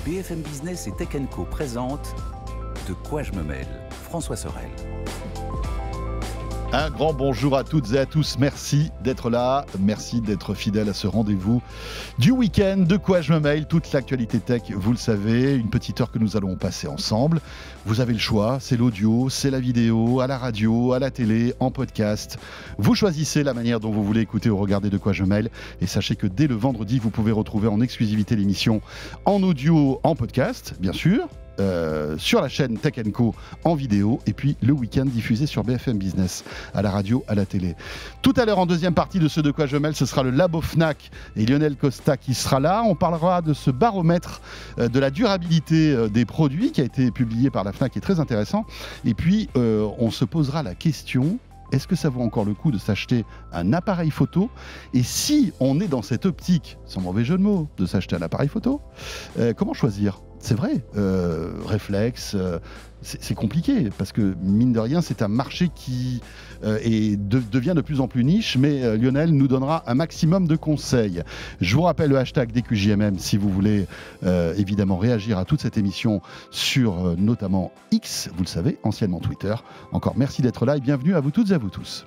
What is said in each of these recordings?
BFM Business et Tech Co présente De quoi je me mêle, François Sorel. Un grand bonjour à toutes et à tous, merci d'être là, merci d'être fidèles à ce rendez-vous du week-end. De quoi je me mêle, toute l'actualité tech, vous le savez, une petite heure que nous allons passer ensemble. Vous avez le choix, c'est l'audio, c'est la vidéo, à la radio, à la télé, en podcast. Vous choisissez la manière dont vous voulez écouter ou regarder De quoi je me mêle. Et sachez que dès le vendredi, vous pouvez retrouver en exclusivité l'émission en audio, en podcast, bien sûr. Sur la chaîne Tech Co en vidéo, et puis le week-end diffusé sur BFM Business, à la radio, à la télé. Tout à l'heure, en deuxième partie de ce De quoi je mêle, ce sera le Labo Fnac et Lionel Costa qui sera là. On parlera de ce baromètre de la durabilité des produits qui a été publié par la Fnac, qui est très intéressant. Et puis on se posera la question: est-ce que ça vaut encore le coup de s'acheter un appareil photo? Et si on est dans cette optique, sans mauvais jeu de mots, de s'acheter un appareil photo, comment choisir? C'est vrai, réflexe, c'est compliqué, parce que mine de rien, c'est un marché qui devient de plus en plus niche, mais Lionel nous donnera un maximum de conseils. Je vous rappelle le hashtag DQJMM si vous voulez évidemment réagir à toute cette émission sur notamment X, vous le savez, anciennement Twitter. Encore merci d'être là et bienvenue à vous toutes et à vous tous.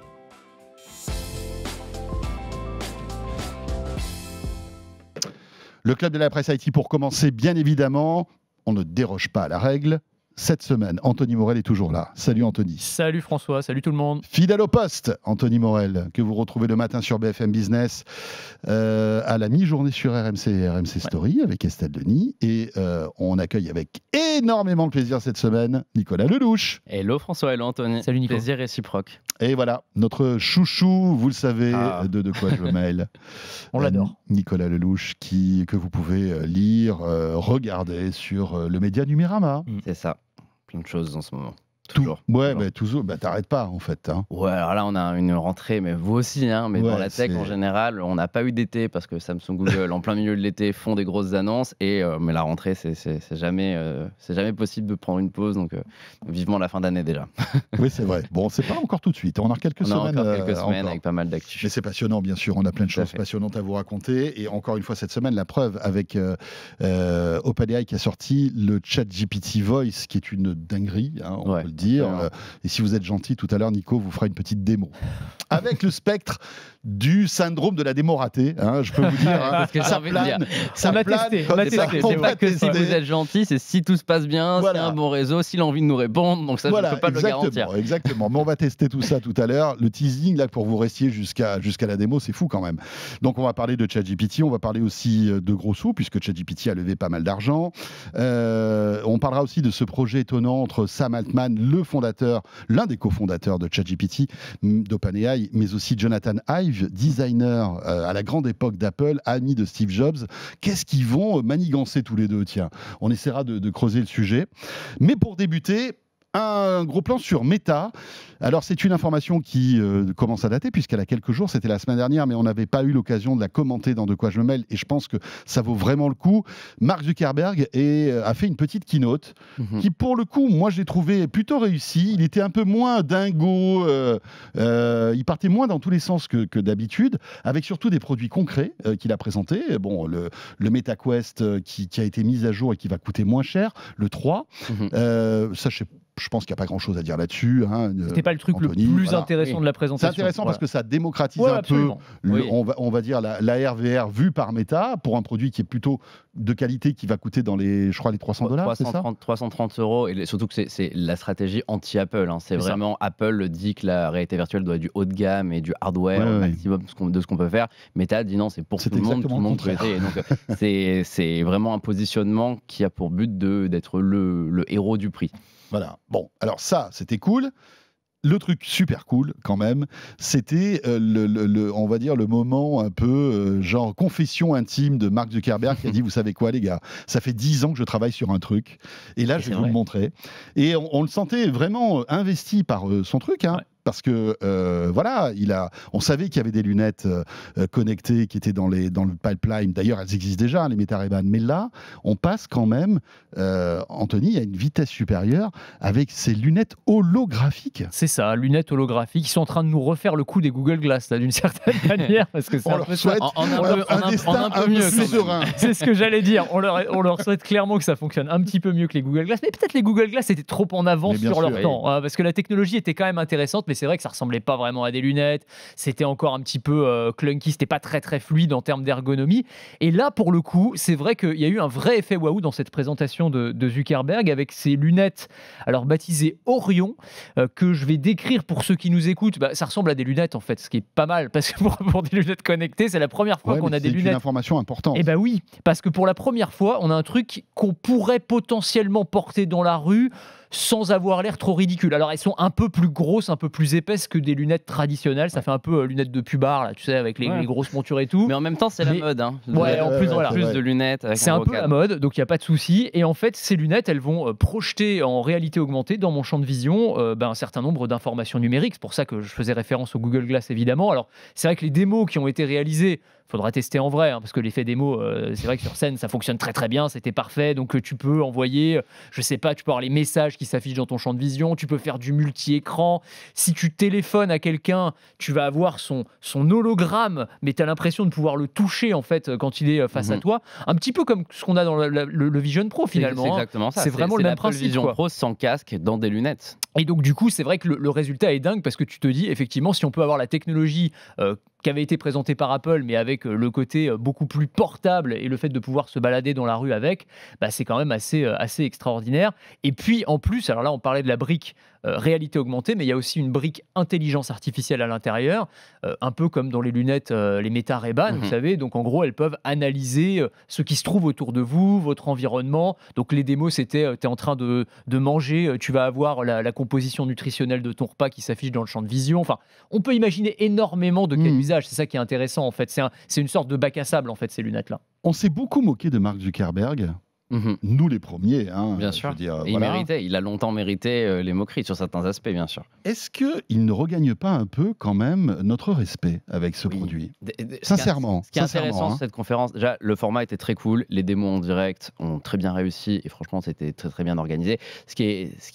Le club de la presse IT pour commencer, bien évidemment. On ne déroge pas à la règle. Cette semaine, Anthony Morel est toujours là. Salut Anthony. Salut François, salut tout le monde. Fidèle au poste, Anthony Morel, que vous retrouvez le matin sur BFM Business, à la mi-journée sur RMC et RMC Story avec Estelle Denis. Et on accueille avec énormément de plaisir cette semaine Nicolas Lelouch. Hello François, hello Anthony. Salut Nico. Plaisir réciproque. Et voilà, notre chouchou, vous le savez, de quoi je me mêle. On l'adore. Nicolas Lelouch, que vous pouvez lire, regarder sur le média Numérama. C'est ça, plein de choses en ce moment. Toujours. Ouais, mais toujours, t'arrêtes pas en fait. Hein. Ouais, alors là on a une rentrée, mais vous aussi, hein, mais dans la tech en général, on n'a pas eu d'été parce que Samsung, Google, en plein milieu de l'été, font des grosses annonces, mais la rentrée, c'est jamais possible de prendre une pause, donc vivement la fin d'année déjà. Oui, c'est vrai. Bon, c'est pas encore tout de suite. On a quelques semaines avec pas mal d'actu. Mais c'est passionnant, bien sûr. On a plein de choses passionnantes à vous raconter. Et encore une fois, cette semaine, la preuve avec OpenAI qui a sorti le ChatGPT Voice, qui est une dinguerie, hein, on peut le dire. Et si vous êtes gentil, tout à l'heure, Nico vous fera une petite démo. Avec le spectre du syndrome de la démo ratée, hein, je peux vous dire. Hein, ça plane. On a testé. C'est pas que si vous êtes gentil, c'est si tout se passe bien, c'est un bon réseau, s'il a envie de nous répondre. Donc ça, je ne peux pas le garantir. Exactement. Mais on va tester tout ça tout à l'heure. Le teasing, là, pour vous rester jusqu'à la démo, c'est fou quand même. Donc on va parler de ChatGPT, on va parler aussi de gros sous, puisque ChatGPT a levé pas mal d'argent. On parlera aussi de ce projet étonnant entre Sam Altman, l'un des cofondateurs de ChatGPT, d'OpenAI, mais aussi Jonathan Ive, designer à la grande époque d'Apple, ami de Steve Jobs. Qu'est-ce qu'ils vont manigancer tous les deux? Tiens, on essaiera de creuser le sujet. Mais pour débuter, un gros plan sur Meta. Alors c'est une information qui commence à dater puisqu'elle a quelques jours, c'était la semaine dernière, mais on n'avait pas eu l'occasion de la commenter dans De quoi je me mêle, et je pense que ça vaut vraiment le coup. Mark Zuckerberg a fait une petite keynote qui, pour le coup, moi je l'ai trouvé plutôt réussi. Il était un peu moins dingo, il partait moins dans tous les sens que d'habitude, avec surtout des produits concrets qu'il a présentés. Bon, le MetaQuest qui a été mis à jour et qui va coûter moins cher, le 3. Ça, je pense qu'il n'y a pas grand-chose à dire là-dessus. Hein, c'était pas le truc Anthony, le plus intéressant de la présentation. C'est intéressant parce que ça démocratise un peu, on va dire, la RVR vue par Meta pour un produit qui est plutôt de qualité, qui va coûter dans les, je crois, les $300, c'est ça 330 €, et surtout que c'est la stratégie anti-Apple. Hein. C'est vraiment ça. Apple dit que la réalité virtuelle doit être du haut de gamme et du hardware au maximum de ce qu'on peut faire. Meta dit non, c'est pour tout le monde peut aider. Et donc c'est vraiment un positionnement qui a pour but d'être le héros du prix. Voilà. Bon, alors ça, c'était cool. Le truc super cool, quand même, c'était on va dire le moment un peu genre confession intime de Mark Zuckerberg qui a dit: vous savez quoi, les gars, ça fait 10 ans que je travaille sur un truc, et là je vais vous le montrer. Et on le sentait vraiment investi par son truc, hein. parce que voilà, on savait qu'il y avait des lunettes connectées qui étaient dans le pipeline. D'ailleurs, elles existent déjà, les Meta Ray-Ban. Mais là, on passe quand même, Anthony, à une vitesse supérieure avec ces lunettes holographiques. C'est ça, lunettes holographiques. Ils sont en train de nous refaire le coup des Google Glass, d'une certaine manière, parce que c'est un peu souhaite un peu mieux. C'est ce que j'allais dire. On leur souhaite clairement que ça fonctionne un petit peu mieux que les Google Glass, mais peut-être les Google Glass étaient trop en avance sur leur temps, parce que la technologie était quand même intéressante, mais c'est vrai que ça ressemblait pas vraiment à des lunettes. C'était encore un petit peu clunky, c'était pas très très fluide en termes d'ergonomie. Et là, pour le coup, c'est vrai qu'il y a eu un vrai effet waouh dans cette présentation de Zuckerberg avec ces lunettes, alors baptisées Orion, que je vais décrire pour ceux qui nous écoutent. Ça ressemble à des lunettes en fait, ce qui est pas mal, parce que pour des lunettes connectées, c'est la première fois qu'on a des lunettes. C'est une information importante. Eh ben oui, parce que pour la première fois, on a un truc qu'on pourrait potentiellement porter dans la rue sans avoir l'air trop ridicule. Alors elles sont un peu plus grosses, un peu plus épaisses que des lunettes traditionnelles. Ça fait un peu lunettes de pubard, là, tu sais, avec les grosses montures et tout. Mais en même temps, c'est la mode. Hein. En plus, voilà. Plus de lunettes. C'est un peu la mode, donc il n'y a pas de souci. Et en fait, ces lunettes, elles vont projeter en réalité augmentée dans mon champ de vision un certain nombre d'informations numériques. C'est pour ça que je faisais référence au Google Glass, évidemment. Alors, c'est vrai que les démos qui ont été réalisées, faudra tester en vrai, parce que l'effet démo, c'est vrai que sur scène, ça fonctionne très très bien, c'était parfait. Donc tu peux envoyer, je sais pas, tu peux avoir les messages qui s'affichent dans ton champ de vision, tu peux faire du multi-écran. Si tu téléphones à quelqu'un, tu vas avoir son hologramme, mais tu as l'impression de pouvoir le toucher en fait quand il est face à toi. Un petit peu comme ce qu'on a dans le Vision Pro finalement. C'est exactement ça. C'est vraiment le même principe. Vision Pro sans casque dans des lunettes. Et donc du coup, c'est vrai que le résultat est dingue parce que tu te dis effectivement, si on peut avoir la technologie qui avait été présentée par Apple, mais avec le côté beaucoup plus portable et le fait de pouvoir se balader dans la rue avec, c'est quand même assez extraordinaire. Et puis en plus, alors là on parlait de la brique réalité augmentée, mais il y a aussi une brique intelligence artificielle à l'intérieur, un peu comme dans les lunettes, les Meta Ray-Ban, vous savez. Donc en gros, elles peuvent analyser ce qui se trouve autour de vous, votre environnement. Donc les démos, c'était tu es en train de manger, tu vas avoir la composition nutritionnelle de ton repas qui s'affiche dans le champ de vision. Enfin, on peut imaginer énormément de cas d'usage. C'est ça qui est intéressant en fait. C'est une sorte de bac à sable en fait, ces lunettes-là. On s'est beaucoup moqué de Mark Zuckerberg. Nous les premiers, hein, bien sûr. Et il a longtemps mérité les moqueries sur certains aspects, bien sûr. Est-ce qu'il ne regagne pas un peu quand même notre respect avec ce produit? Sincèrement. Ce qui est intéressant sur cette conférence, déjà le format était très cool, les démos en direct ont très bien réussi et franchement c'était très très bien organisé. Ce qui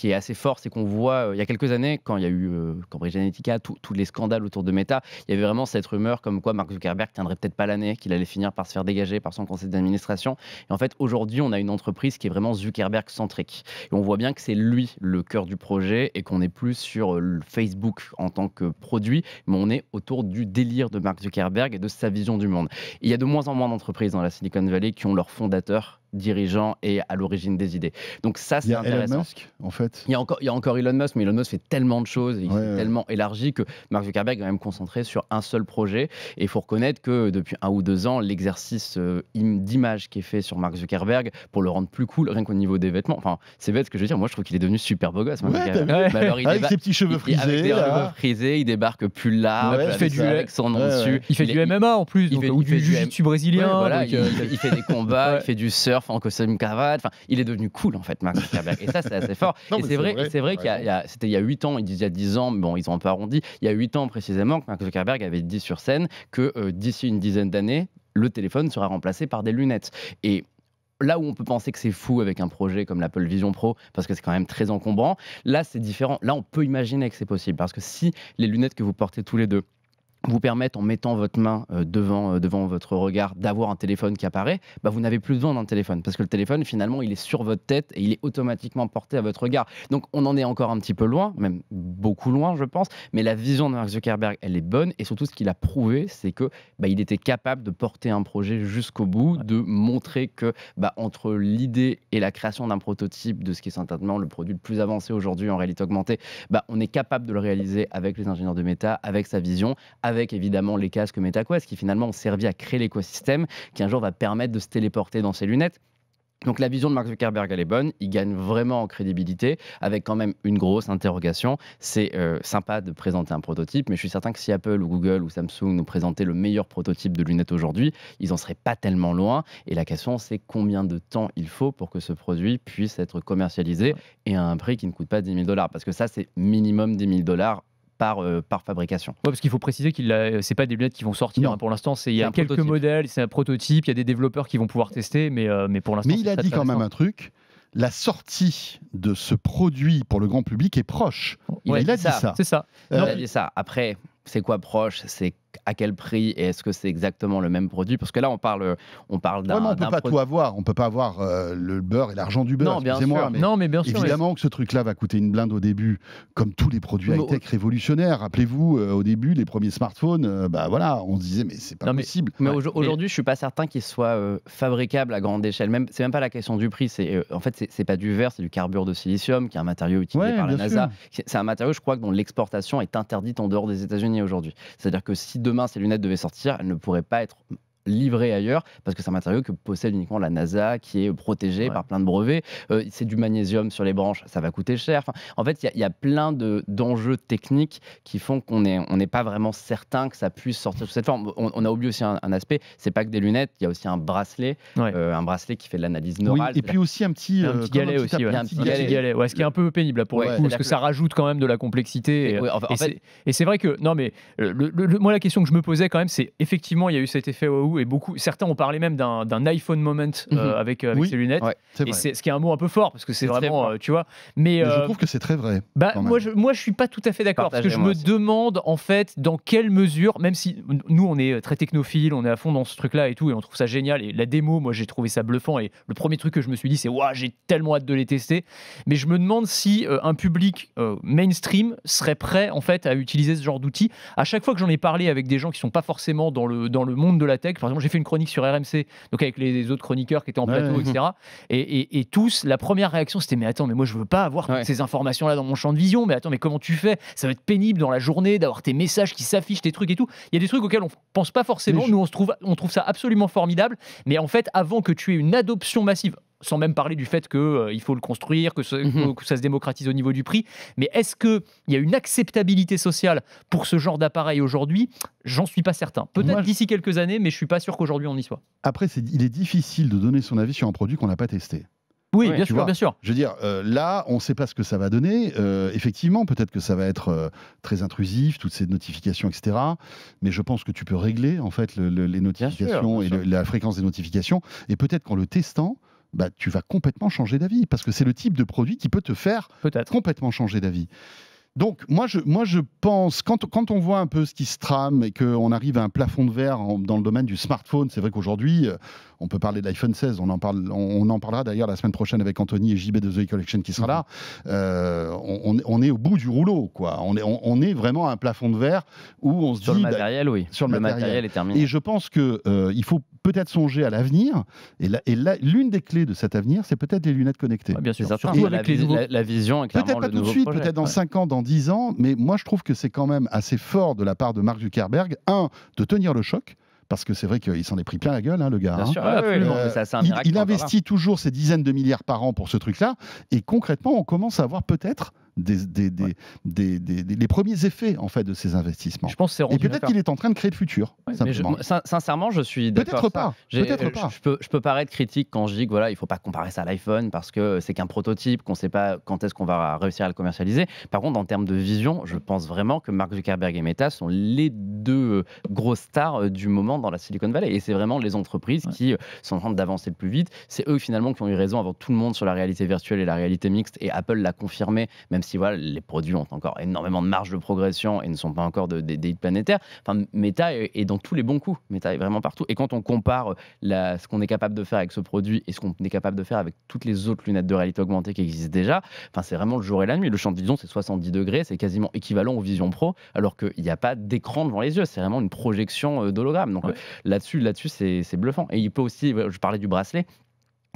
est assez fort, c'est qu'on voit il y a quelques années quand il y a eu Cambridge Analytica, tous les scandales autour de Meta, il y avait vraiment cette rumeur comme quoi Mark Zuckerberg tiendrait peut-être pas l'année, qu'il allait finir par se faire dégager par son conseil d'administration. Et en fait aujourd'hui on a une entreprise qui est vraiment Zuckerberg-centrique. Et on voit bien que c'est lui le cœur du projet et qu'on n'est plus sur Facebook en tant que produit, mais on est autour du délire de Mark Zuckerberg et de sa vision du monde. Et il y a de moins en moins d'entreprises dans la Silicon Valley qui ont leur fondateur dirigeant et à l'origine des idées. Donc ça, c'est intéressant. Il y a Elon Musk, en fait. Il y a encore Elon Musk, mais Elon Musk fait tellement de choses, il s'est tellement élargi que Mark Zuckerberg est quand même concentré sur un seul projet. Et il faut reconnaître que depuis 1 ou 2 ans, l'exercice d'image qui est fait sur Mark Zuckerberg pour le rendre plus cool, rien qu'au niveau des vêtements. Enfin, c'est bête ce que je veux dire. Moi, je trouve qu'il est devenu super beau gosse. Alors, avec ses petits cheveux frisés. Avec des cheveux frisés, il débarque plus large, avec son nom dessus. Il fait du MMA en plus, ou du jiu-jitsu brésilien. Il fait des combats, il fait du surf en costume cravate. Enfin, il est devenu cool en fait, Mark Zuckerberg. Et ça, c'est assez fort. Et c'est vrai c'était il y a 8 ans, il disait il y a 10 ans, bon, ils ont un peu arrondi, il y a 8 ans précisément que Mark Zuckerberg avait dit sur scène que d'ici une dizaine d'années, le téléphone sera remplacé par des lunettes. Et là où on peut penser que c'est fou avec un projet comme l'Apple Vision Pro, parce que c'est quand même très encombrant, là c'est différent. Là on peut imaginer que c'est possible, parce que si les lunettes que vous portez tous les deux vous permettent, en mettant votre main devant votre regard, d'avoir un téléphone qui apparaît, vous n'avez plus besoin d'un téléphone. Parce que le téléphone, finalement, il est sur votre tête et il est automatiquement porté à votre regard. Donc, on en est encore un petit peu loin, même beaucoup loin, je pense. Mais la vision de Mark Zuckerberg, elle est bonne. Et surtout, ce qu'il a prouvé, c'est que il était capable de porter un projet jusqu'au bout, de montrer que entre l'idée et la création d'un prototype de ce qui est certainement le produit le plus avancé aujourd'hui en réalité augmentée, on est capable de le réaliser avec les ingénieurs de Meta, avec sa vision, avec évidemment les casques MetaQuest qui finalement ont servi à créer l'écosystème qui un jour va permettre de se téléporter dans ces lunettes. Donc la vision de Mark Zuckerberg, elle est bonne, il gagne vraiment en crédibilité, avec quand même une grosse interrogation. C'est sympa de présenter un prototype, mais je suis certain que si Apple ou Google ou Samsung nous présentaient le meilleur prototype de lunettes aujourd'hui, ils n'en seraient pas tellement loin. Et la question, c'est combien de temps il faut pour que ce produit puisse être commercialisé et à un prix qui ne coûte pas $10 000. Parce que ça, c'est minimum $10 000 par fabrication. Ouais, parce qu'il faut préciser que c'est pas des lunettes qui vont sortir hein, pour l'instant. Il y a quelques modèles, c'est un prototype, il y a des développeurs qui vont pouvoir tester, mais pour l'instant. Mais il a dit quand même un truc. La sortie de ce produit pour le grand public est proche. Il a dit ça. C'est ça. Il a dit ça. Après, c'est quoi proche? C'est à quel prix et est-ce que c'est exactement le même produit? Parce que là, on parle d'un. Ouais, on peut pas tout avoir. On peut pas avoir le beurre et l'argent du beurre. Non, bien sûr. Mais bien sûr. Évidemment que ce truc-là va coûter une blinde au début, comme tous les produits high-tech révolutionnaires. Rappelez-vous, au début, les premiers smartphones, voilà, on se disait mais c'est pas possible. Mais aujourd'hui, je suis pas certain qu'ils soient fabricables à grande échelle. C'est même pas la question du prix. En fait, c'est pas du verre, c'est du carbure de silicium, qui est un matériau utilisé par la NASA. C'est un matériau, je crois, dont l'exportation est interdite en dehors des États-Unis aujourd'hui. C'est-à-dire que si demain ces lunettes devaient sortir, elles ne pourraient pas être livré ailleurs parce que c'est un matériau que possède uniquement la NASA, qui est protégé par plein de brevets. C'est du magnésium sur les branches, ça va coûter cher. Enfin, en fait, il y a plein d'enjeux techniques qui font qu'on n'est pas vraiment certain que ça puisse sortir sous cette forme. On a oublié aussi un aspect, c'est pas que des lunettes, il y a aussi un bracelet qui fait de l'analyse neurale. Oui, et puis aussi un petit galet aussi. Un petit galet. Ouais, ce qui est un peu pénible là, pour le coup, parce que ça rajoute quand même de la complexité. Et c'est vrai que, non mais, moi la question que je me posais quand même, c'est effectivement, il y a eu cet effet waouh. Et certains ont parlé même d'un iPhone moment avec ces lunettes. Et c'est ce qui est un mot un peu fort parce que c'est vraiment, tu vois. Mais je trouve que c'est très vrai. Moi, je suis pas tout à fait d'accord parce que je me demande en fait dans quelle mesure, même si nous on est très technophile, on est à fond dans ce truc-là et tout, et on trouve ça génial. Et la démo, moi j'ai trouvé ça bluffant. Et le premier truc que je me suis dit, c'est waouh, j'ai tellement hâte de les tester. Mais je me demande si un public mainstream serait prêt en fait à utiliser ce genre d'outils. À chaque fois que j'en ai parlé avec des gens qui sont pas forcément dans le monde de la tech, par exemple, j'ai fait une chronique sur RMC, donc avec les autres chroniqueurs qui étaient en plateau, etc. Et tous, la première réaction, c'était mais attends, mais moi je veux pas avoir toutes ces informations-là dans mon champ de vision. Mais attends, mais comment tu fais? Ça va être pénible dans la journée d'avoir tes messages qui s'affichent, tes trucs et tout. Il y a des trucs auxquels on pense pas forcément. Nous, on trouve ça absolument formidable. Mais en fait, avant que tu aies une adoption massive, sans même parler du fait qu'il faut le construire, que ça se démocratise au niveau du prix. Mais est-ce qu'il y a une acceptabilité sociale pour ce genre d'appareil aujourd'hui? J'en suis pas certain. Peut-être d'ici quelques années, mais je suis pas sûr qu'aujourd'hui on y soit. Après, il est difficile de donner son avis sur un produit qu'on n'a pas testé. Oui, bien sûr, bien sûr. Je veux dire, là, on ne sait pas ce que ça va donner. Effectivement, peut-être que ça va être très intrusif, toutes ces notifications, etc. Mais je pense que tu peux régler en fait les notifications et la fréquence des notifications. Et peut-être qu'en le testant, tu vas complètement changer d'avis, parce que c'est le type de produit qui peut te faire complètement changer d'avis. Donc, moi, je pense, quand on voit un peu ce qui se trame et qu'on arrive à un plafond de verre dans le domaine du smartphone, c'est vrai qu'aujourd'hui, on peut parler de l'iPhone 16, on en parlera d'ailleurs la semaine prochaine avec Anthony et JB de The Collection qui sera là. On est au bout du rouleau, quoi. On est vraiment à un plafond de verre où on se dit... Sur le matériel, oui. Sur le matériel est terminé. Et je pense qu'il faut peut-être songer à l'avenir. Et l'une des clés de cet avenir, c'est peut-être les lunettes connectées. Bien sûr. Surtout avec la vision est clairement peut-être pas le tout de nouveau suite, projet. peut-être dans 5 ans, dans 10 ans, mais moi je trouve que c'est quand même assez fort de la part de Mark Zuckerberg, de tenir le choc, parce que c'est vrai qu'il s'en est pris plein la gueule, le gars. Bien sûr, il investit toujours ces dizaines de milliards par an pour ce truc-là, et concrètement, on commence à avoir peut-être les premiers effets en fait de ces investissements. Je pense et peut-être qu'il est en train de créer le futur. Sincèrement, je suis d'accord. Peut-être pas. Je peux paraître critique quand je dis que voilà, il faut pas comparer ça à l'iPhone parce que c'est qu'un prototype, qu'on sait pas quand est-ce qu'on va réussir à le commercialiser. Par contre, en termes de vision, je pense vraiment que Mark Zuckerberg et Meta sont les deux grosses stars du moment dans la Silicon Valley. Et c'est vraiment les entreprises qui sont en train d'avancer le plus vite. C'est eux finalement qui ont eu raison avant tout le monde sur la réalité virtuelle et la réalité mixte. Et Apple l'a confirmé, même si voilà, les produits ont encore énormément de marge de progression et ne sont pas encore des hits planétaires. Enfin, Meta est dans tous les bons coups. Meta est vraiment partout. Et quand on compare ce qu'on est capable de faire avec ce produit et ce qu'on est capable de faire avec toutes les autres lunettes de réalité augmentée qui existent déjà, c'est vraiment le jour et la nuit. Le champ de vision, c'est 70 degrés, c'est quasiment équivalent aux Vision Pro, alors qu'il n'y a pas d'écran devant les yeux. C'est vraiment une projection d'hologramme. Donc là-dessus, c'est bluffant. Et il peut aussi, je parlais du bracelet,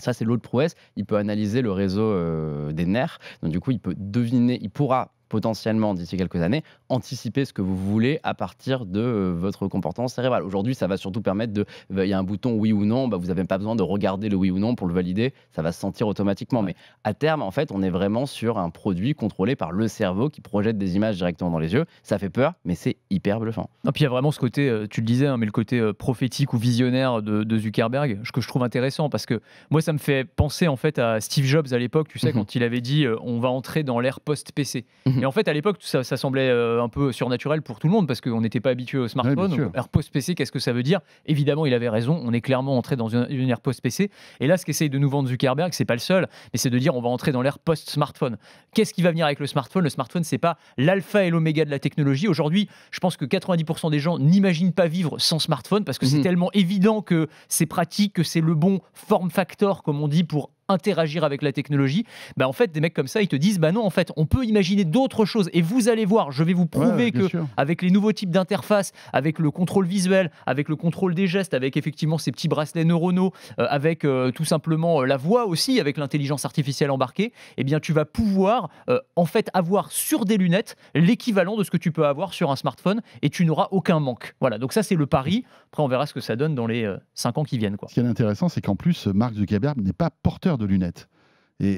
ça, c'est l'autre prouesse. Il peut analyser le réseau des nerfs. Donc, du coup, il peut deviner, il pourra potentiellement, d'ici quelques années, anticiper ce que vous voulez à partir de votre comportement cérébral. Aujourd'hui, ça va surtout permettre il y a un bouton oui ou non, vous n'avez pas besoin de regarder le oui ou non pour le valider, ça va se sentir automatiquement. Mais à terme, en fait, on est vraiment sur un produit contrôlé par le cerveau qui projette des images directement dans les yeux. Ça fait peur, mais c'est hyper bluffant. Et puis il y a vraiment ce côté, tu le disais, mais le côté prophétique ou visionnaire de Zuckerberg, que je trouve intéressant, parce que moi, ça me fait penser en fait à Steve Jobs à l'époque, tu sais, quand il avait dit on va entrer dans l'ère post-PC. Et en fait, à l'époque, ça semblait un peu surnaturel pour tout le monde parce qu'on n'était pas habitué au smartphone. Donc, ère post-PC, qu'est-ce que ça veut dire? Évidemment, il avait raison. On est clairement entré dans une ère post-PC. Et là, ce qu'essaye de nous vendre Zuckerberg, c'est pas le seul, mais c'est de dire on va entrer dans l'ère post-smartphone. Qu'est-ce qui va venir avec le smartphone? Le smartphone, c'est pas l'alpha et l'oméga de la technologie. Aujourd'hui, je pense que 90% des gens n'imaginent pas vivre sans smartphone parce que c'est tellement évident que c'est pratique, que c'est le bon form factor, comme on dit, pour interagir avec la technologie. En fait, des mecs comme ça, ils te disent non, en fait, on peut imaginer d'autres choses et vous allez voir, je vais vous prouver que avec les nouveaux types d'interfaces, avec le contrôle visuel, avec le contrôle des gestes, avec effectivement ces petits bracelets neuronaux, avec tout simplement la voix aussi, avec l'intelligence artificielle embarquée, eh bien tu vas pouvoir en fait avoir sur des lunettes l'équivalent de ce que tu peux avoir sur un smartphone et tu n'auras aucun manque. Voilà, donc ça c'est le pari. Après on verra ce que ça donne dans les 5 ans qui viennent, quoi. Ce qui est intéressant, c'est qu'en plus Mark Zuckerberg n'est pas porteur de lunettes.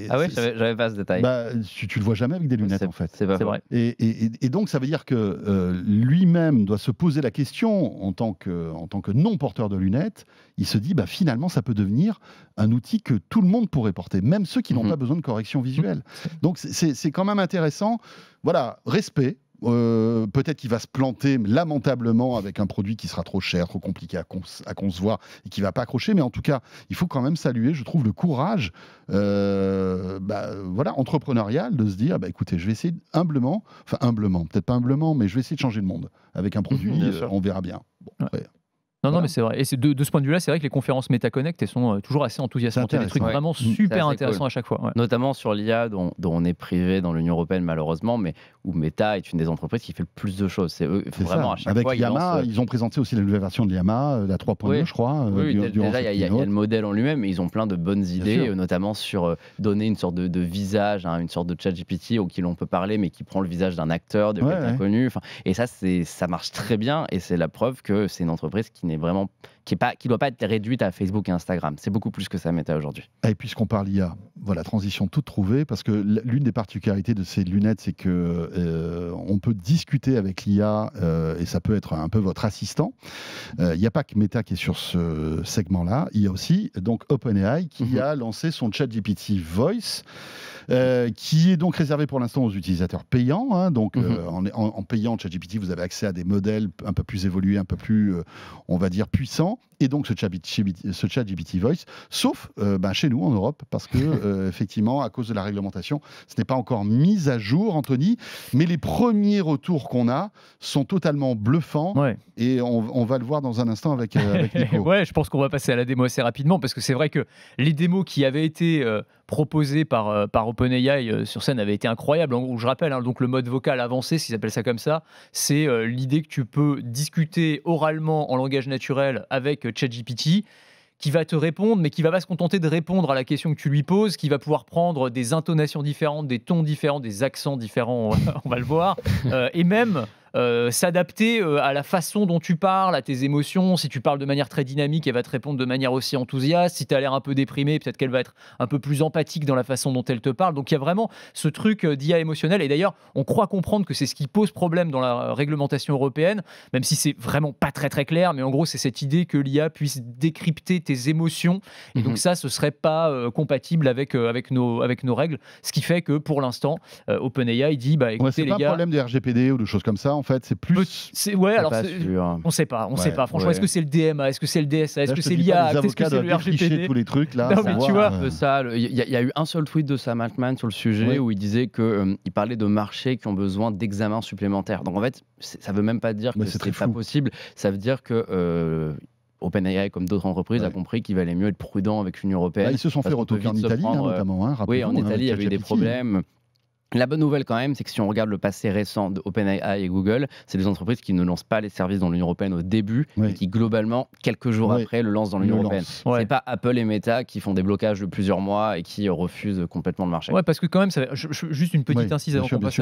Ah ouais, j'avais pas ce détail. Tu le vois jamais avec des lunettes, en fait. C'est vrai. Et donc, ça veut dire que lui-même doit se poser la question, en tant que non-porteur de lunettes, il se dit, finalement, ça peut devenir un outil que tout le monde pourrait porter, même ceux qui n'ont pas besoin de correction visuelle. Donc, c'est quand même intéressant. Voilà, respect. Peut-être qu'il va se planter lamentablement avec un produit qui sera trop cher, trop compliqué à concevoir et qui ne va pas accrocher, mais en tout cas, il faut quand même saluer, je trouve, le courage entrepreneurial de se dire, écoutez, je vais essayer humblement, peut-être pas humblement, mais je vais essayer de changer le monde avec un produit, on verra bien. Bon, après, Non, mais c'est vrai. Et de ce point de vue-là, c'est vrai que les conférences MetaConnect, elles sont toujours assez enthousiasmantes. Il y a des trucs vraiment super intéressants à chaque fois. Ouais. Notamment sur l'IA, dont on est privé dans l'Union européenne, malheureusement, mais où Meta est une des entreprises qui fait le plus de choses. C'est eux, vraiment, à chaque Avec fois. Yamaha, ils ont présenté aussi la nouvelle version de Yamaha, la 3.2, je crois. Oui, déjà, il y a le modèle en lui-même, mais ils ont plein de bonnes idées, notamment sur donner une sorte de visage, une sorte de ChatGPT auquel on peut parler, mais qui prend le visage d'un acteur, de quelqu'un connu. Et ça marche très bien, et c'est la preuve que c'est une entreprise qui n'est vraiment qui doit pas être réduite à Facebook et Instagram. C'est beaucoup plus que ça, Meta, aujourd'hui. Et puisqu'on parle IA, voilà, transition toute trouvée, parce que l'une des particularités de ces lunettes, c'est que on peut discuter avec l'IA et ça peut être un peu votre assistant. Il n'y a pas que Meta qui est sur ce segment-là. Il y a aussi donc OpenAI qui a lancé son ChatGPT Voice, qui est donc réservé pour l'instant aux utilisateurs payants. Donc, en payant ChatGPT, vous avez accès à des modèles un peu plus évolués, un peu plus, on va dire, puissants. Et donc, ce ChatGPT Voice, sauf chez nous, en Europe, parce que, effectivement, à cause de la réglementation, ce n'est pas encore mis à jour, Anthony. Mais les premiers retours qu'on a sont totalement bluffants. Ouais. Et on va le voir dans un instant avec Nico. Ouais, je pense qu'on va passer à la démo assez rapidement, parce que c'est vrai que les démos qui avaient été proposées par OpenAI sur scène avaient été incroyables. En gros, je rappelle, donc le mode vocal avancé, s'ils appellent ça comme ça, c'est l'idée que tu peux discuter oralement en langage naturel avec ChatGPT, qui va te répondre, mais qui va pas se contenter de répondre à la question que tu lui poses, qui va pouvoir prendre des intonations différentes, des tons différents, des accents différents, on va le voir, et même s'adapter à la façon dont tu parles, à tes émotions. Si tu parles de manière très dynamique, elle va te répondre de manière aussi enthousiaste. Si tu as l'air un peu déprimé, peut-être qu'elle va être un peu plus empathique dans la façon dont elle te parle. Donc il y a vraiment ce truc d'IA émotionnel. Et d'ailleurs, on croit comprendre que c'est ce qui pose problème dans la réglementation européenne, même si c'est vraiment pas très très clair. Mais en gros, c'est cette idée que l'IA puisse décrypter tes émotions. Et donc ça, ce serait pas compatible avec nos règles. Ce qui fait que pour l'instant, OpenAI dit écoutez, les gars, c'est pas un problème de RGPD ou de choses comme ça. En fait, c'est plus. On sait pas. Franchement, est-ce que c'est le DMA, est-ce que c'est le DSA, est-ce que c'est l'IA, est-ce que c'est le RGPD, tous les trucs là. Non, mais tu vois, il y a eu un seul tweet de Sam Altman sur le sujet où il disait que il parlait de marchés qui ont besoin d'examens supplémentaires. Donc en fait, ça veut même pas dire que c'est pas possible. Ça veut dire que OpenAI, comme d'autres entreprises, a compris qu'il valait mieux être prudent avec l'Union européenne. Ils se sont fait retoquer en Italie, notamment. Oui, en Italie, il y avait eu des problèmes. La bonne nouvelle quand même, c'est que si on regarde le passé récent de OpenAI et Google, c'est des entreprises qui ne lancent pas les services dans l'Union européenne au début et qui globalement, quelques jours après, le lancent dans l'Union européenne. C'est pas Apple et Meta qui font des blocages de plusieurs mois et qui refusent complètement le marché. Ouais, parce que quand même, juste une petite incise avant qu'on passe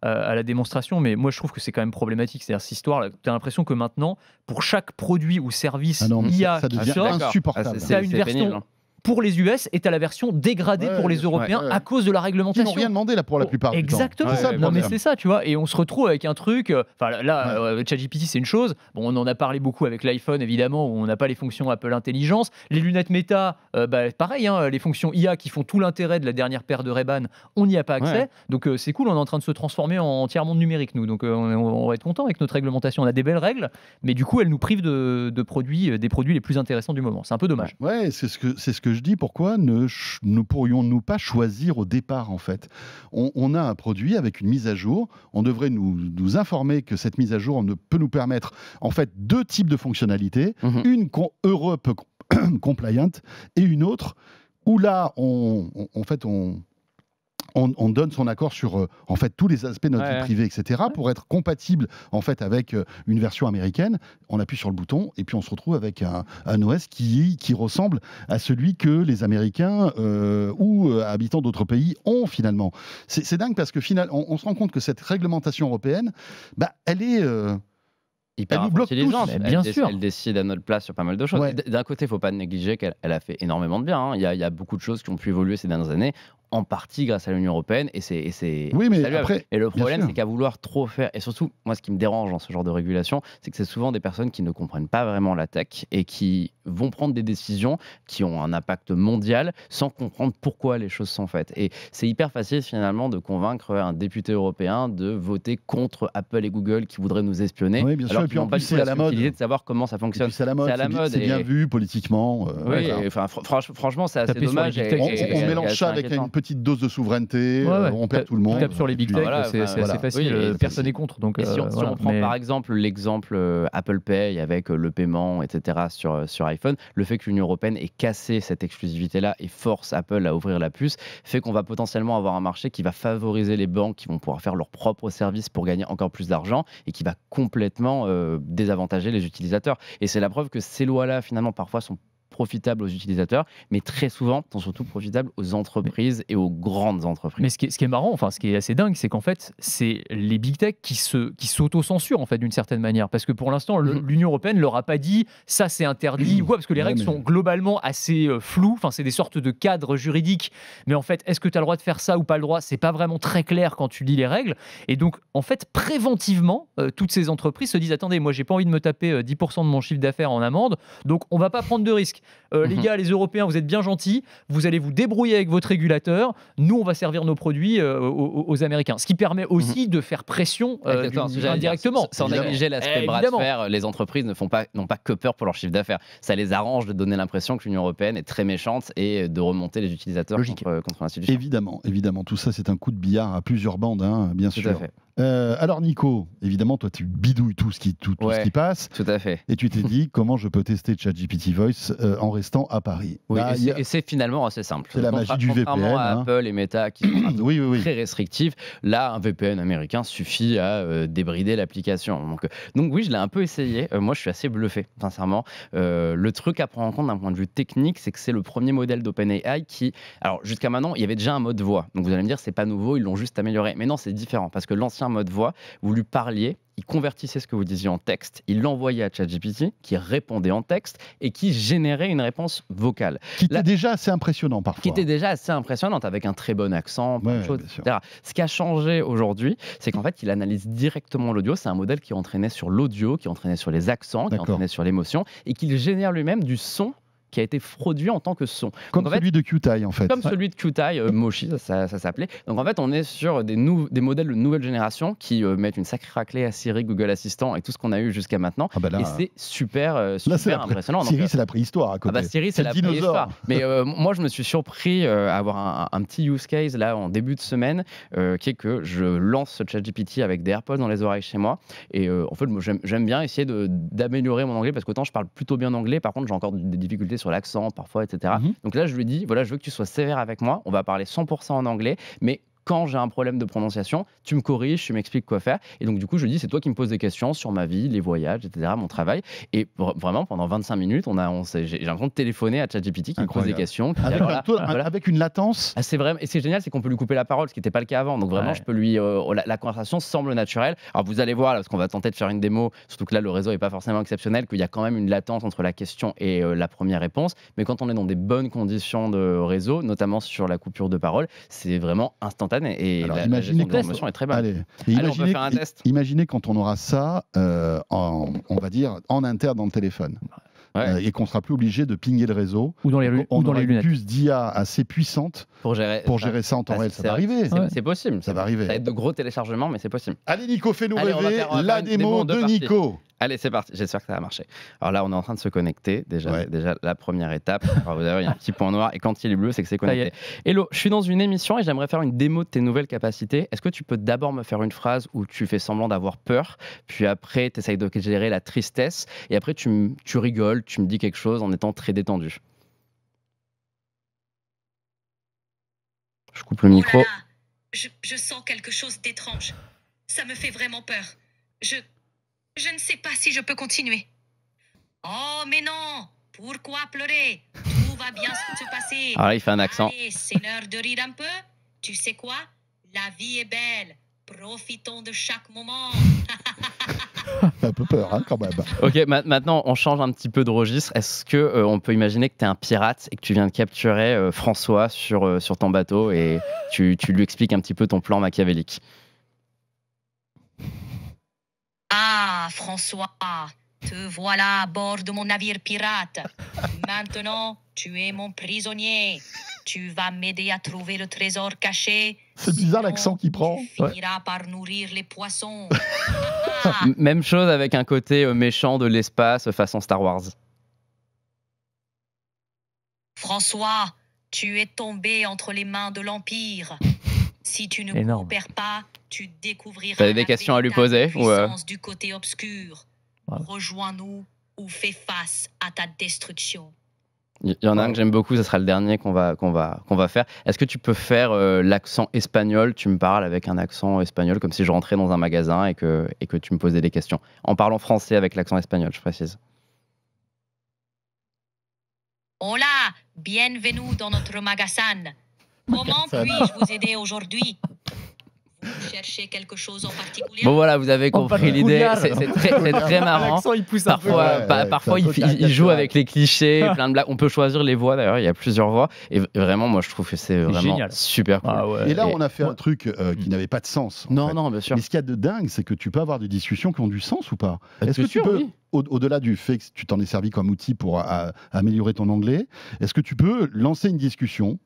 à la démonstration, mais moi je trouve que c'est quand même problématique. C'est-à-dire cette histoire, tu as l'impression que maintenant, pour chaque produit ou service IA ça devient insupportable. tu as une version. pour les US et tu as la version dégradée pour les Européens à cause de la réglementation. Ils n'ont rien demandé là pour la plupart du temps. Exactement. Non mais c'est ça, tu vois. Et on se retrouve avec un truc. Enfin là, ChatGPT c'est une chose. Bon, on en a parlé beaucoup avec l'iPhone évidemment où on n'a pas les fonctions Apple Intelligence. Les lunettes Meta, pareil. Les fonctions IA qui font tout l'intérêt de la dernière paire de Ray-Ban, on n'y a pas accès. Donc c'est cool. On est en train de se transformer en tiers-monde numérique nous. Donc on va être content avec notre réglementation. On a des belles règles, mais du coup elle nous prive de produits, des produits les plus intéressants du moment. C'est un peu dommage. Ouais, c'est ce que je dis. Pourquoi ne pourrions-nous pas choisir au départ, en fait? On a un produit avec une mise à jour. On devrait nous informer que cette mise à jour peut nous permettre, en fait, 2 types de fonctionnalités. Une Europe compliant et une autre où là, on donne son accord sur en fait tous les aspects de notre vie privée, etc. pour être compatible en fait avec une version américaine. On appuie sur le bouton et puis on se retrouve avec un OS qui ressemble à celui que les Américains ou habitants d'autres pays ont finalement. C'est dingue parce que finalement on se rend compte que cette réglementation européenne, elle est hyper intelligente. Bien sûr. Elle décide à notre place sur pas mal de choses. D'un côté, il ne faut pas négliger qu'elle a fait énormément de bien. Il y a beaucoup de choses qui ont pu évoluer ces dernières années, en partie grâce à l'Union européenne, et c'est après, et le problème, c'est qu'à vouloir trop faire, et surtout, moi, ce qui me dérange dans ce genre de régulation, c'est que c'est souvent des personnes qui ne comprennent pas vraiment la tech et qui vont prendre des décisions qui ont un impact mondial sans comprendre pourquoi les choses sont faites. Et c'est hyper facile, finalement, de convaincre un député européen de voter contre Apple et Google qui voudraient nous espionner. Oui, bien sûr, et puis en plus, c'est à la mode. De savoir comment ça fonctionne. C'est à la mode, c'est bien vu politiquement. Franchement, c'est assez dommage. On mélange ça avec une petite dose de souveraineté, on perd tout le monde. On tape sur les big tech, c'est assez facile, personne n'est contre. Donc, si on prend par exemple l'exemple Apple Pay avec le paiement, etc. sur iPhone, le fait que l'Union européenne ait cassé cette exclusivité-là et force Apple à ouvrir la puce, fait qu'on va potentiellement avoir un marché qui va favoriser les banques qui vont pouvoir faire leurs propres services pour gagner encore plus d'argent et qui va complètement désavantager les utilisateurs. Et c'est la preuve que ces lois-là, finalement, parfois sont profitables aux utilisateurs, mais très souvent sont surtout profitables aux entreprises et aux grandes entreprises. Mais ce qui est marrant, enfin ce qui est assez dingue, c'est qu'en fait, c'est les big tech qui s'auto-censurent en fait d'une certaine manière, parce que pour l'instant, l'Union européenne leur a pas dit ça c'est interdit, parce que les règles sont globalement assez floues, enfin c'est des sortes de cadres juridiques, mais en fait, est-ce que tu as le droit de faire ça ou pas le droit, c'est pas vraiment très clair quand tu lis les règles, et donc en fait, préventivement, toutes ces entreprises se disent attendez, moi j'ai pas envie de me taper 10% de mon chiffre d'affaires en amende, donc on va pas prendre de risques. Les gars, les Européens, vous êtes bien gentils, vous allez vous débrouiller avec votre régulateur, nous on va servir nos produits aux Américains. Ce qui permet aussi de faire pression indirectement. Sans négliger l'aspect bras de fer, les entreprises n'ont pas que peur pour leur chiffre d'affaires. Ça les arrange de donner l'impression que l'Union européenne est très méchante et de remonter les utilisateurs contre l'institution. Évidemment, tout ça c'est un coup de billard à plusieurs bandes, bien sûr. Tout à fait. Alors Nico, évidemment, toi tu bidouilles tout ce qui passe. Tout à fait. Et tu t'es dit comment je peux tester ChatGPT Voice en restant à Paris. Oui, et c'est finalement assez simple. C'est la magie du VPN. Contrairement à Apple et Meta qui sont très restrictifs, là un VPN américain suffit à débrider l'application. Donc oui, je l'ai un peu essayé. Moi je suis assez bluffé, sincèrement. Le truc à prendre en compte d'un point de vue technique, c'est que c'est le premier modèle d'OpenAI qui... Alors jusqu'à maintenant, il y avait déjà un mode voix. Donc vous allez me dire, c'est pas nouveau, ils l'ont juste amélioré. Mais non, c'est différent parce que l'ancien mode voix, vous lui parliez, il convertissait ce que vous disiez en texte, il l'envoyait à ChatGPT, qui répondait en texte et qui générait une réponse vocale. Qui était déjà assez impressionnant parfois. Qui était déjà assez impressionnante, avec un très bon accent, plein de choses, etc. Ce qui a changé aujourd'hui, c'est qu'en fait, il analyse directement l'audio. C'est un modèle qui est entraîné sur l'audio, qui est entraîné sur les accents, qui est entraîné sur l'émotion, et qu'il génère lui-même du son qui a été produit en tant que son. Comme celui de QTI en fait. Comme celui de QTI, Moshi, ça s'appelait. Donc en fait, on est sur des modèles de nouvelle génération qui mettent une sacrée raclée à Siri, Google Assistant et tout ce qu'on a eu jusqu'à maintenant. Et c'est super impressionnant. Siri, c'est la préhistoire à côté. Siri, c'est la préhistoire. Mais moi, je me suis surpris à avoir un petit use case là en début de semaine, qui est que je lance ce ChatGPT avec des AirPods dans les oreilles chez moi. Et en fait, moi, j'aime bien essayer d'améliorer mon anglais parce qu'autant je parle plutôt bien anglais, par contre, j'ai encore des difficultés sur l'accent parfois, etc. Donc là, je lui dis, voilà, je veux que tu sois sévère avec moi, on va parler 100% en anglais, mais quand j'ai un problème de prononciation, tu me corriges, tu m'expliques quoi faire. Et donc, du coup, je dis, c'est toi qui me poses des questions sur ma vie, les voyages, etc., mon travail. Et vraiment, pendant 25 minutes, j'ai l'impression de téléphoner à ChatGPT qui me pose des questions. Avec une latence. C'est vrai, et c'est génial, c'est qu'on peut lui couper la parole, ce qui n'était pas le cas avant. Donc vraiment, je peux lui. La conversation semble naturelle. Alors vous allez voir, là, parce qu'on va tenter de faire une démo, surtout que là, le réseau n'est pas forcément exceptionnel, qu'il y a quand même une latence entre la question et la première réponse. Mais quand on est dans des bonnes conditions de réseau, notamment sur la coupure de parole, c'est vraiment instantané. Et alors, la gestion de l'émotion est très bonne. Allez, on peut faire un test. Imaginez quand on aura ça, on va dire, en interne dans le téléphone. Et qu'on ne sera plus obligé de pinguer le réseau. Ou dans les lunettes. On aura une puce d'IA assez puissante pour gérer ça en temps réel. Ça va arriver. C'est possible. Ça va arriver. Ça va être de gros téléchargements, mais c'est possible. Allez, Nico, fais-nous rêver la démo de Nico. Allez, c'est parti. J'espère que ça va marcher. Alors là, on est en train de se connecter. Déjà la première étape. Alors, vous allez voir, il y a un petit point noir. Et quand il est bleu, c'est que c'est connecté. Hello, je suis dans une émission et j'aimerais faire une démo de tes nouvelles capacités. Est-ce que tu peux d'abord me faire une phrase où tu fais semblant d'avoir peur, puis après, tu essayes de gérer la tristesse, et après, tu rigoles, tu me dis quelque chose en étant très détendu. Je coupe le micro. Oh là là, je sens quelque chose d'étrange. Ça me fait vraiment peur. Je ne sais pas si je peux continuer. Oh, mais non! Pourquoi pleurer? Tout va bien se passer. Alors là, il fait un accent. Allez, c'est l'heure de rire un peu. Tu sais quoi? La vie est belle. Profitons de chaque moment. Un peu peur, hein, quand même. Ok, maintenant, on change un petit peu de registre. Est-ce qu'on peut imaginer que tu es un pirate et que tu viens de capturer François sur ton bateau et tu lui expliques un petit peu ton plan machiavélique? Ah, François, te voilà à bord de mon navire pirate. Maintenant, tu es mon prisonnier. Tu vas m'aider à trouver le trésor caché. C'est bizarre l'accent qu'il prend. Tu finiras par nourrir les poissons. Même chose avec un côté méchant de l'espace façon Star Wars. François, tu es tombé entre les mains de l'Empire. Si tu ne coopères pas, tu découvriras. T'as des questions à lui poser puissance du côté obscur. Rejoins-nous ou fais face à ta destruction. Il y en a un que j'aime beaucoup, ce sera le dernier qu'on va faire. Est-ce que tu peux faire l'accent espagnol? Tu me parles avec un accent espagnol, comme si je rentrais dans un magasin et que tu me posais des questions. En parlant français avec l'accent espagnol, je précise. Hola, bienvenue dans notre magasin. Comment puis-je vous aider aujourd'hui? Vous cherchez quelque chose en particulier? Bon voilà, vous avez compris l'idée. C'est très marrant. Il pousse parfois il joue avec les clichés, plein de blagues. On peut choisir les voix d'ailleurs, il y a plusieurs voix. Et vraiment, moi je trouve que c'est vraiment génial. Super cool. Et là, on a fait un truc qui n'avait pas de sens. Non, bien sûr. Mais ce qu'il y a de dingue, c'est que tu peux avoir des discussions qui ont du sens ou pas? Est-ce que tu peux, au-delà du fait que tu t'en es servi comme outil pour améliorer ton anglais, est-ce que tu peux lancer une discussion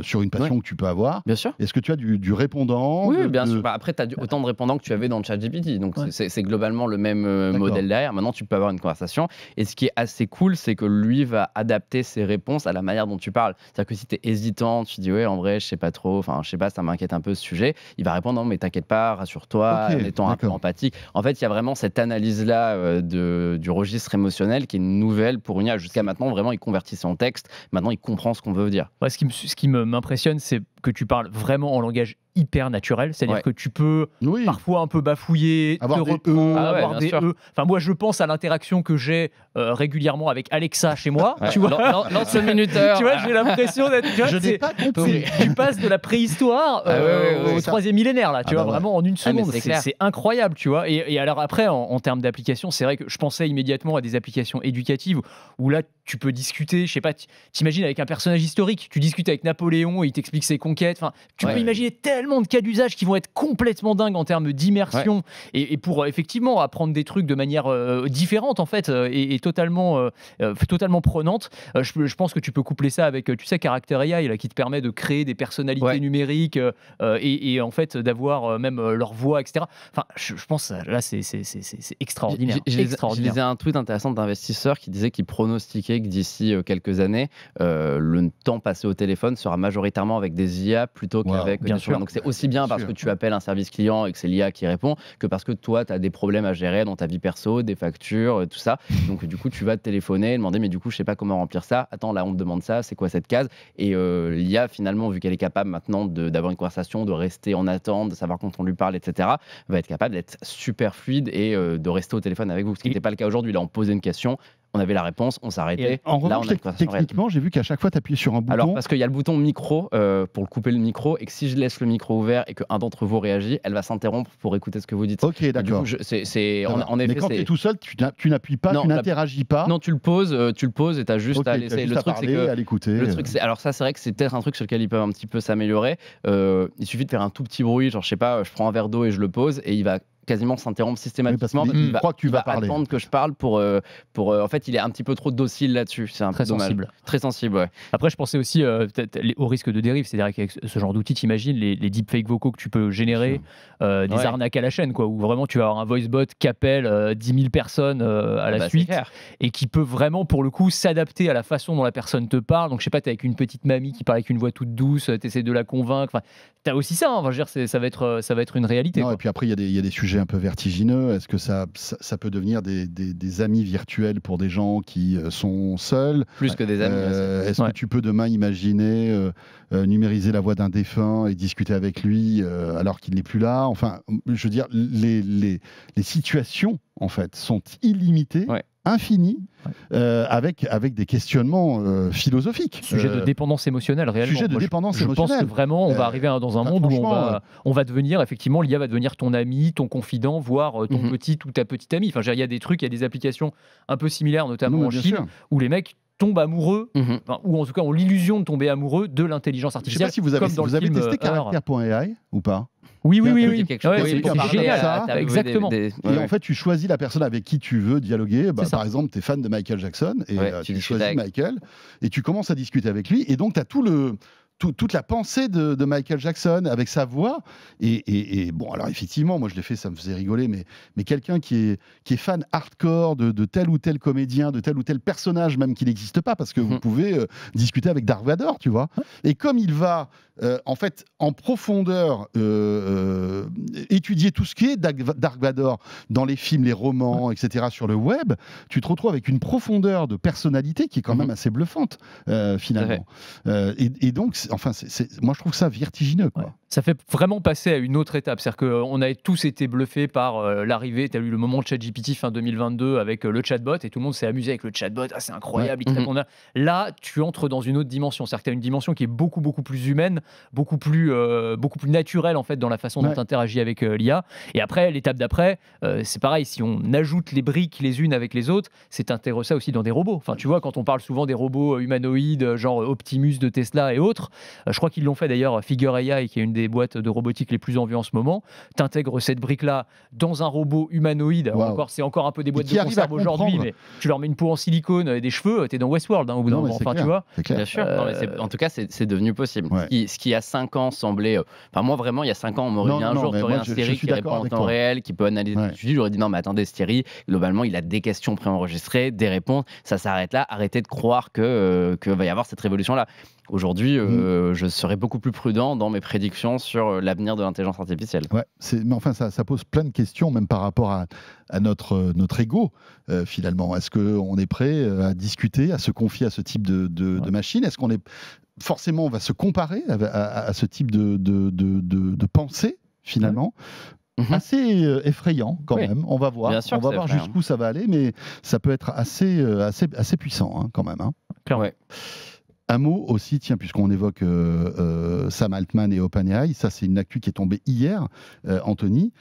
sur une passion que tu peux avoir? Bien sûr. Est-ce que tu as du répondant? Oui, bien sûr. Après, tu as autant de répondants que tu avais dans le ChatGPT. Donc, c'est globalement le même modèle derrière. Maintenant, tu peux avoir une conversation. Et ce qui est assez cool, c'est que lui va adapter ses réponses à la manière dont tu parles. C'est-à-dire que si tu es hésitant, tu dis, ouais, en vrai, je sais pas trop, enfin, je sais pas, ça m'inquiète un peu ce sujet. Il va répondre, non, mais t'inquiète pas, rassure-toi, en étant un peu empathique. En fait, il y a vraiment cette analyse-là du registre émotionnel qui est nouvelle pour une IA. Jusqu'à maintenant, vraiment, il convertit son texte. Maintenant, il comprend ce qu'on veut dire. Ouais, ce qui m'impressionne, c'est que tu parles vraiment en langage hyper naturel, c'est-à-dire que tu peux parfois un peu bafouiller, avoir des E. Enfin, moi, je pense à l'interaction que j'ai régulièrement avec Alexa chez moi. Tu vois, lance le minuteur. Tu vois, j'ai l'impression d'être. Je n'ai pas compris. Tu passes de la préhistoire au 3e millénaire là. Tu vois, vraiment en une seconde. C'est incroyable, tu vois. Et alors après, en termes d'application, c'est vrai que je pensais immédiatement à des applications éducatives où là, tu peux discuter. Je sais pas. T'imagines avec un personnage historique, tu discutes avec Napoléon, il t'explique ses conquêtes. Enfin, tu peux imaginer tellement de cas d'usage qui vont être complètement dingues en termes d'immersion et pour effectivement apprendre des trucs de manière différente en fait et totalement prenante. Je pense que tu peux coupler ça avec, tu sais, Character AI là, qui te permet de créer des personnalités numériques et en fait d'avoir même leur voix, etc. Enfin, je pense là c'est extraordinaire. Je lisais un tweet intéressant d'investisseur qui disait qu'il pronostiquait que d'ici quelques années, le temps passé au téléphone sera majoritairement avec des des IA plutôt qu'avec bien sûr. Donc c'est aussi bien parce que tu appelles un service client et que c'est l'IA qui répond que parce que toi, tu as des problèmes à gérer dans ta vie perso, des factures, tout ça. Donc du coup, tu vas te téléphoner, demander mais du coup, je sais pas comment remplir ça. Attends, là, on te demande ça, c'est quoi cette case? Et l'IA, finalement, vu qu'elle est capable maintenant d'avoir une conversation, de rester en attente, de savoir quand on lui parle, etc., va être capable d'être super fluide et de rester au téléphone avec vous. Ce qui n'était pas le cas aujourd'hui. Là, on posait une question, on avait la réponse, on s'arrêtait. En revanche, techniquement, j'ai vu qu'à chaque fois, tu appuyais sur un bouton. Alors, parce qu'il y a le bouton micro pour couper le micro, et que si je laisse le micro ouvert et qu'un d'entre vous réagit, elle va s'interrompre pour écouter ce que vous dites. Ok, d'accord. En effet, mais quand tu es tout seul, tu n'appuies pas, tu n'interagis pas. Non, tu le poses et tu as juste à laisser. Le truc, c'est que. À l'écouter. Alors, ça, c'est vrai que c'est peut-être un truc sur lequel ils peuvent un petit peu s'améliorer. Il suffit de faire un tout petit bruit, genre, je sais pas, je prends un verre d'eau et je le pose, et il va quasiment s'interrompre systématiquement. Il croit que tu vas parler. Attendre que je parle en fait, il est un petit peu trop docile là-dessus. C'est un peu dommage. Très sensible, ouais. Après, je pensais aussi peut-être au risque de dérive. C'est-à-dire qu'avec ce genre d'outil, t'imagines les deepfakes vocaux que tu peux générer, des arnaques à la chaîne, quoi, où vraiment tu vas avoir un voice bot qui appelle 10 000 personnes à la suite et qui peut vraiment, pour le coup, s'adapter à la façon dont la personne te parle. Donc, je sais pas, t'es avec une petite mamie qui parle avec une voix toute douce, t'essaies de la convaincre. Enfin, t'as aussi ça. Enfin, je veux dire, ça va être une réalité. Non, et puis après, il y a des sujets un peu vertigineux. Est-ce que ça peut devenir des amis virtuels pour des gens qui sont seuls? Plus que des amis. Est-ce que tu peux demain imaginer numériser la voix d'un défunt et discuter avec lui alors qu'il n'est plus là? Enfin, je veux dire, les situations, en fait, sont illimitées. Infini, avec des questionnements philosophiques. Sujet de dépendance émotionnelle, réellement. Sujet de dépendance émotionnelle. Je pense que vraiment, on va arriver dans un monde où on va devenir, effectivement, l'IA va devenir ton ami, ton confident, voire ton petit ou ta petite amie. Enfin, il y a des trucs, il y a des applications un peu similaires, notamment en Chine, où les mecs tombent amoureux, ou en tout cas ont l'illusion de tomber amoureux de l'intelligence artificielle. Je ne sais pas si vous avez testé Character.ai ou pas? Oui. C'est génial. Exactement. Et en fait, tu choisis la personne avec qui tu veux dialoguer. Par exemple, tu es fan de Michael Jackson et tu choisis Michael et tu commences à discuter avec lui. Et donc, tu as toute la pensée de Michael Jackson avec sa voix. Et bon, alors effectivement, moi je l'ai fait, ça me faisait rigoler, mais quelqu'un qui est fan hardcore de tel ou tel comédien, de tel ou tel personnage, même qui n'existe pas, parce que vous pouvez discuter avec Dark Vador, tu vois. Et comme il va en fait en profondeur étudier tout ce qui est Dark Vador dans les films, les romans, etc., sur le web, tu te retrouves avec une profondeur de personnalité qui est quand même assez bluffante, finalement. Et donc, enfin, moi je trouve ça vertigineux, quoi. Ça fait vraiment passer à une autre étape. C'est-à-dire qu'on a tous été bluffés par l'arrivée. Tu as eu le moment de ChatGPT fin 2022 avec le chatbot et tout le monde s'est amusé avec le chatbot. Ah, c'est incroyable, il te répond. Là, tu entres dans une autre dimension. C'est-à-dire que tu as une dimension qui est beaucoup plus humaine, beaucoup plus naturelle en fait dans la façon dont tu interagis avec l'IA. Et après, l'étape d'après, c'est pareil. Si on ajoute les briques les unes avec les autres, c'est intégrer ça aussi dans des robots. Enfin, tu vois, quand on parle souvent des robots humanoïdes, genre Optimus de Tesla et autres, je crois qu'ils l'ont fait d'ailleurs. Figure AI, qui est une des boîtes de robotique les plus en vue en ce moment, t'intègres cette brique-là dans un robot humanoïde. C'est encore un peu des boîtes de conserve aujourd'hui, mais tu leur mets une peau en silicone et des cheveux, t'es dans Westworld au bout d'un moment. Enfin, tu vois. Bien sûr. En tout cas, c'est devenu possible. Ce qui, il y a 5 ans, semblait... Enfin, moi, vraiment, il y a 5 ans, on m'aurait dit un jour, tu aurais un Siri qui répond en temps réel, qui peut analyser tout de suite. J'aurais dit non, mais attendez, Siri, globalement, il a des questions préenregistrées, des réponses, ça s'arrête là. Arrêtez de croire que va y avoir cette révolution-là. Aujourd'hui, je serais beaucoup plus prudent dans mes prédictions sur l'avenir de l'intelligence artificielle. Mais enfin, ça pose plein de questions, même par rapport à notre ego, finalement. Est-ce qu'on est prêt à discuter, à se confier à ce type de machine? Est-ce qu'on est... Forcément, on va se comparer à ce type de pensée, finalement. Assez effrayant, quand même. On va voir. On va voir jusqu'où ça va aller, mais ça peut être assez puissant, quand même. Clairement. Un mot aussi, tiens, puisqu'on évoque Sam Altman et OpenAI, ça c'est une actu qui est tombée hier, Anthony.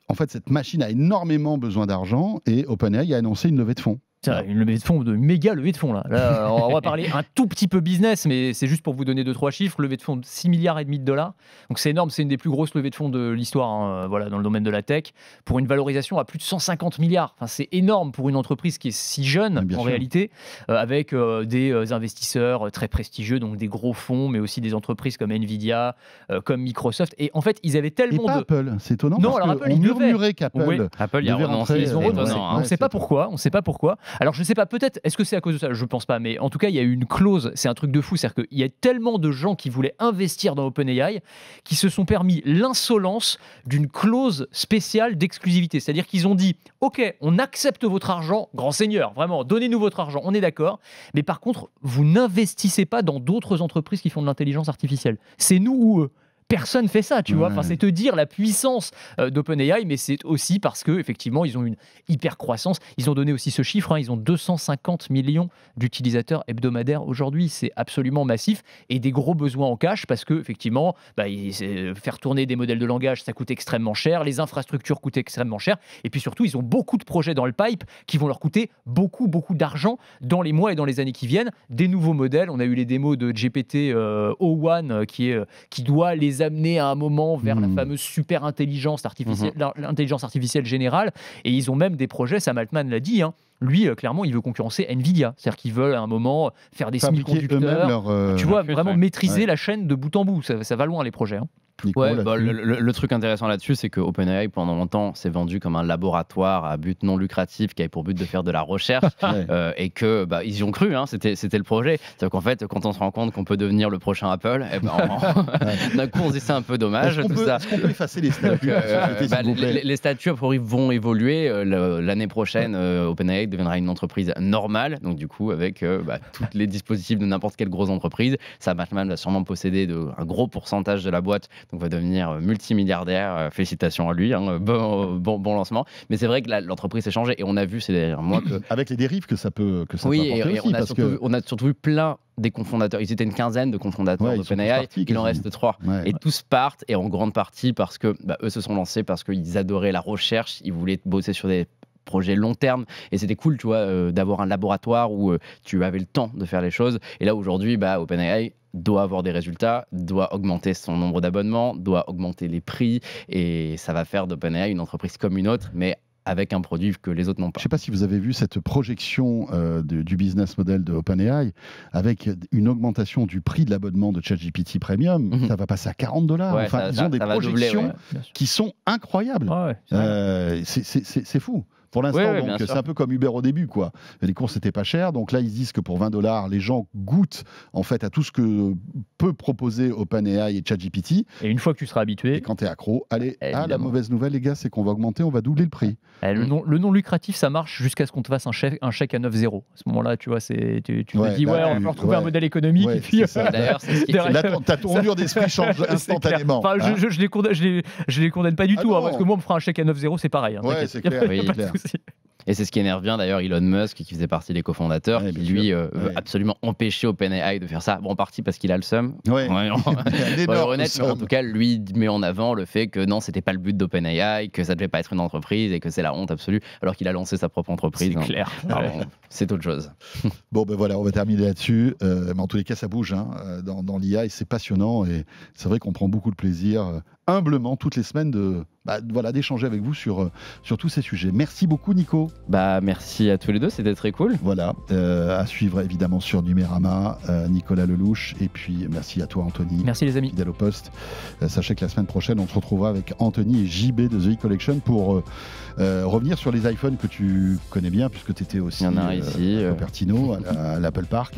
En fait, cette machine a énormément besoin d'argent et OpenAI a annoncé une levée de fonds. Une levée de fonds, de méga levée de fonds là. On va parler un tout petit peu business, mais c'est juste pour vous donner 2-3 chiffres. Levée de fonds de 6,5 milliards de dollars. Donc c'est énorme, c'est une des plus grosses levées de fonds de l'histoire, dans le domaine de la tech, pour une valorisation à plus de 150 milliards. Enfin, c'est énorme pour une entreprise qui est si jeune réalité, avec des investisseurs très prestigieux, donc des gros fonds, mais aussi des entreprises comme Nvidia, comme Microsoft. Et en fait, ils avaient tellement de... Apple, c'est étonnant. Non, alors Apple, on murmurait qu'Apple. Apple, il y a renoncé. On ne sait pas pourquoi. Alors je sais pas, peut-être, est-ce que c'est à cause de ça? Je pense pas, mais en tout cas, il y a eu une clause, c'est un truc de fou, c'est-à-dire qu'il y a tellement de gens qui voulaient investir dans OpenAI qui se sont permis l'insolence d'une clause spéciale d'exclusivité. C'est-à-dire qu'ils ont dit, ok, on accepte votre argent, grand seigneur, vraiment, donnez-nous votre argent, on est d'accord, mais par contre, vous n'investissez pas dans d'autres entreprises qui font de l'intelligence artificielle. C'est nous ou eux. Personne fait ça, tu vois. Enfin, c'est te dire la puissance d'OpenAI, mais c'est aussi parce que effectivement, ils ont une hyper croissance. Ils ont donné aussi ce chiffre, hein, ils ont 250 millions d'utilisateurs hebdomadaires aujourd'hui. C'est absolument massif et des gros besoins en cash parce que effectivement, faire tourner des modèles de langage, ça coûte extrêmement cher. Les infrastructures coûtent extrêmement cher. Et puis surtout, ils ont beaucoup de projets dans le pipe qui vont leur coûter beaucoup d'argent dans les mois et dans les années qui viennent. Des nouveaux modèles. On a eu les démos de GPT-o1 qui doit les amener à un moment vers la fameuse super intelligence artificielle, l'intelligence artificielle générale. Et ils ont même des projets, Sam Altman l'a dit, hein, lui, clairement, il veut concurrencer Nvidia. C'est-à-dire qu'ils veulent à un moment faire des semi-conducteurs. Tu vois, vraiment maîtriser la chaîne de bout en bout. Ça va loin, les projets. Hein. Ouais, le truc intéressant là-dessus, c'est que OpenAI, pendant longtemps, s'est vendu comme un laboratoire à but non lucratif qui avait pour but de faire de la recherche et que ils y ont cru, hein, c'était le projet. C'est-à-dire qu'en fait, quand on se rend compte qu'on peut devenir le prochain Apple, d'un coup, on se dit c'est un peu dommage. Est-ce qu'on peut effacer les statuts les statuts vont évoluer. L'année prochaine, OpenAI deviendra une entreprise normale, donc du coup, avec tous les dispositifs de n'importe quelle grosse entreprise. Sam Altman va sûrement posséder un gros pourcentage de la boîte. Donc va devenir multimilliardaire. Félicitations à lui, hein, bon lancement. Mais c'est vrai que l'entreprise s'est changée et on a vu ces derniers mois que avec les dérives que ça peut apporter et aussi, on a surtout vu plein des cofondateurs. Ils étaient une quinzaine de cofondateurs d'OpenAI. Il en reste 3. Et tous partent et en grande partie parce que eux se sont lancés parce qu'ils adoraient la recherche. Ils voulaient bosser sur des projet long terme et c'était cool, tu vois, d'avoir un laboratoire où tu avais le temps de faire les choses. Et là aujourd'hui, OpenAI doit avoir des résultats, doit augmenter son nombre d'abonnements, doit augmenter les prix et ça va faire d'OpenAI une entreprise comme une autre, mais avec un produit que les autres n'ont pas. Je ne sais pas si vous avez vu cette projection du business model de OpenAI avec une augmentation du prix de l'abonnement de ChatGPT Premium. Ça va passer à $40. Enfin, ils ont des projections qui sont incroyables. C'est fou. Pour l'instant, donc c'est un peu comme Uber au début, quoi. Les courses n'étaient pas chères, donc là ils disent que pour $20, les gens goûtent en fait à tout ce que peut proposer OpenAI et ChatGPT. Et une fois que tu seras habitué, et quand tu es accro, allez, la mauvaise nouvelle les gars, c'est qu'on va augmenter, on va doubler le prix. Le non lucratif, ça marche jusqu'à ce qu'on te fasse un chèque à 9,0 à ce moment-là, tu vois, tu te dis on va retrouver un modèle économique. Et puis, d'ailleurs, ta tournure d'esprit change instantanément. Enfin, je les condamne pas du tout, parce que moi on me fera un chèque à 9,0 c'est pareil. Ouais, c'est clair. Et c'est ce qui énerve bien d'ailleurs Elon Musk, qui faisait partie des cofondateurs, qui lui veut absolument empêcher OpenAI de faire ça. Bon, en partie parce qu'il a le seum. Honnête, mais en tout cas, lui met en avant le fait que non, c'était pas le but d'OpenAI, que ça devait pas être une entreprise et que c'est la honte absolue, alors qu'il a lancé sa propre entreprise. C'est clair. C'est autre chose. Bon, voilà, on va terminer là-dessus. Mais en tous les cas, ça bouge dans l'IA et c'est passionnant. Et c'est vrai qu'on prend beaucoup de plaisir, humblement, toutes les semaines, d'échanger avec vous sur tous ces sujets. Merci beaucoup, Nico. Merci à tous les deux, c'était très cool. Voilà, à suivre évidemment sur Numérama, Nicolas Lelouch, et puis merci à toi, Anthony. Merci les amis. Fidèle au poste. Sachez que la semaine prochaine, on se retrouvera avec Anthony et JB de The E-Collection pour revenir sur les iPhones que tu connais bien, puisque tu étais aussi ici, à Cupertino, à l'Apple Park.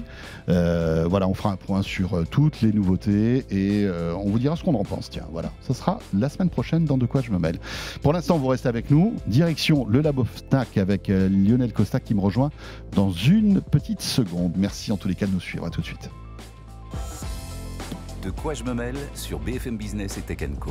On fera un point sur toutes les nouveautés et on vous dira ce qu'on en pense. Tiens, voilà, ça sera la semaine prochaine dans De quoi je me mêle. Pour l'instant, vous restez avec nous. Direction le Labo Snack avec Lionel Costa qui me rejoint dans une petite seconde. Merci en tous les cas de nous suivre. À tout de suite. De quoi je me mêle sur BFM Business et Tech & Co.